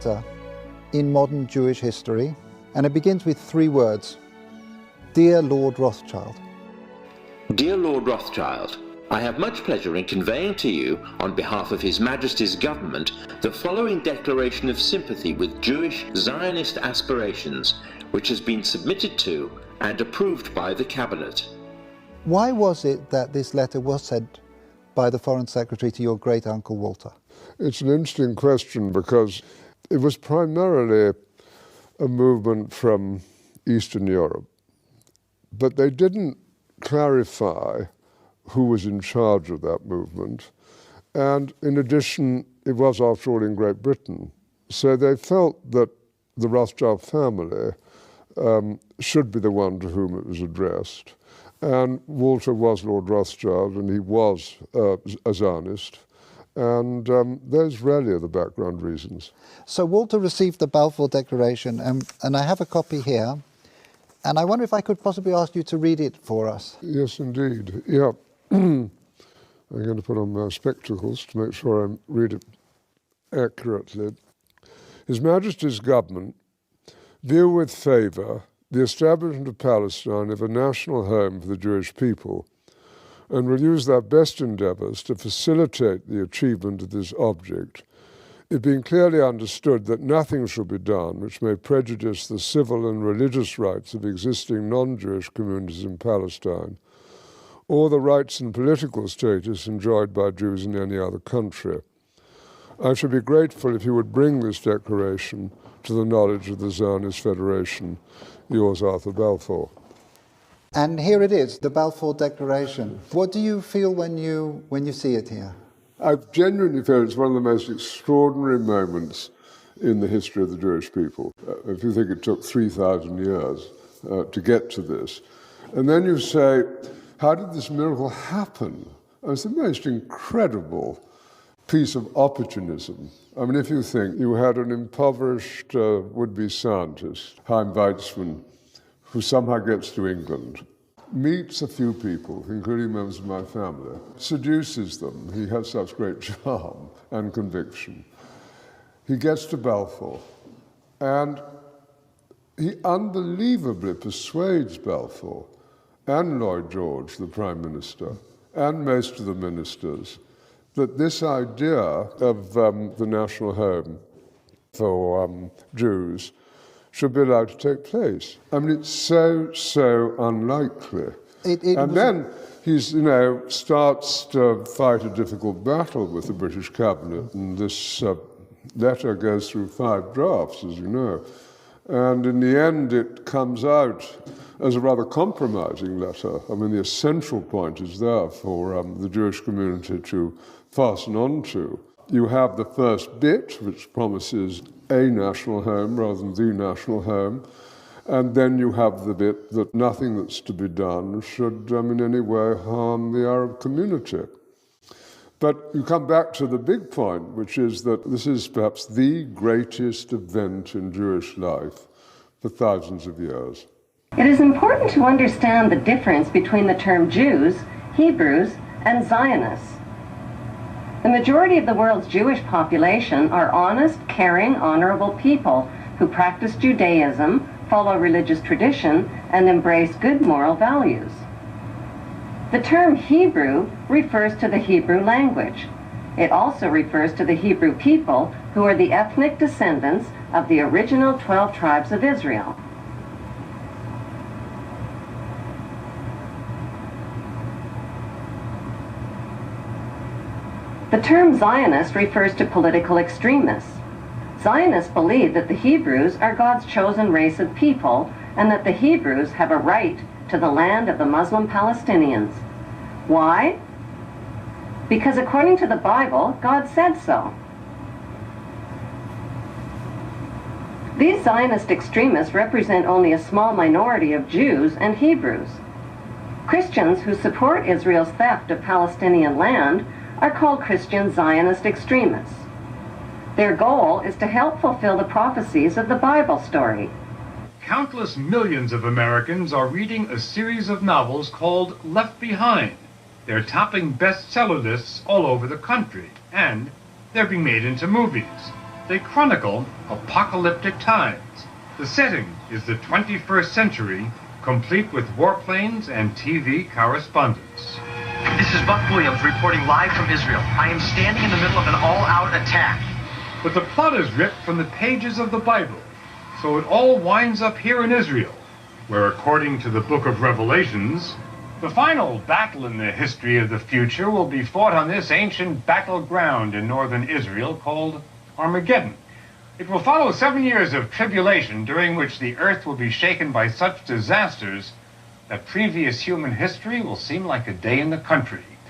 letter in modern Jewish history, and it begins with 3 words: Dear Lord Rothschild. Dear Lord Rothschild, I have much pleasure in conveying to you, on behalf of His Majesty's government, the following declaration of sympathy with Jewish Zionist aspirations, which has been submitted to and approved by the Cabinet. Why was it that this letter was sent by the Foreign Secretary to your great-uncle Walter? It's an interesting question because it was primarily a movement from Eastern Europe, but they didn't clarify who was in charge of that movement. And in addition, it was, after all, in Great Britain. So they felt that the Rothschild family should be the one to whom it was addressed. And Walter was Lord Rothschild, and he was a Zionist. And those really are the background reasons. So Walter received the Balfour Declaration, and I have a copy here. And I wonder if I could possibly ask you to read it for us. Yes, indeed. Yeah. I'm going to put on my spectacles to make sure I read it accurately. His Majesty's government view with favour the establishment of Palestine as a national home for the Jewish people, and will use their best endeavours to facilitate the achievement of this object, it being clearly understood that nothing shall be done which may prejudice the civil and religious rights of existing non-Jewish communities in Palestine, or the rights and political status enjoyed by Jews in any other country. I should be grateful if you would bring this declaration to the knowledge of the Zionist Federation. Yours, Arthur Balfour. And here it is, the Balfour Declaration. What do you feel when you see it here? I genuinely feel it's one of the most extraordinary moments in the history of the Jewish people. If you think it took 3,000 years to get to this, and then you say, how did this miracle happen? It's the most incredible piece of opportunism. I mean, if you think you had an impoverished would-be scientist, Chaim Weizmann, who somehow gets to England, meets a few people, including members of my family, seduces them. He has such great charm and conviction. He gets to Balfour, and he unbelievably persuades Balfour and Lloyd George, the Prime Minister, and most of the ministers, that this idea of the national home for Jews should be allowed to take place. I mean, it's so unlikely. And then he's, starts to fight a difficult battle with the British cabinet, and this letter goes through 5 drafts, as you know. And in the end, it comes out as a rather compromising letter. I mean, the essential point is there for the Jewish community to fasten on to. You have the first bit, which promises a national home rather than the national home, and then you have the bit that nothing that's to be done should in any way harm the Arab community. But you come back to the big point, which is that this is perhaps the greatest event in Jewish life for thousands of years. It is important to understand the difference between the term Jews, Hebrews, and Zionists. The majority of the world's Jewish population are honest, caring, honorable people who practice Judaism, follow religious tradition, and embrace good moral values. The term Hebrew refers to the Hebrew language. It also refers to the Hebrew people who are the ethnic descendants of the original 12 tribes of Israel. The term Zionist refers to political extremists. Zionists believe that the Hebrews are God's chosen race of people and that the Hebrews have a right to the land of the Muslim Palestinians. Why? Because according to the Bible, God said so. These Zionist extremists represent only a small minority of Jews and Hebrews. Christians who support Israel's theft of Palestinian land are called Christian Zionist extremists. Their goal is to help fulfill the prophecies of the Bible story. Countless millions of Americans are reading a series of novels called Left Behind. They're topping bestseller lists all over the country, and they're being made into movies. They chronicle apocalyptic times. The setting is the 21st century, complete with warplanes and TV correspondence. This is Buck Williams reporting live from Israel. I am standing in the middle of an all-out attack. But the plot is ripped from the pages of the Bible, so it all winds up here in Israel, where according to the book of Revelations, the final battle in the history of the future will be fought on this ancient battleground in northern Israel called Armageddon. It will follow 7 years of tribulation during which the earth will be shaken by such disasters that previous human history will seem like a day in the country.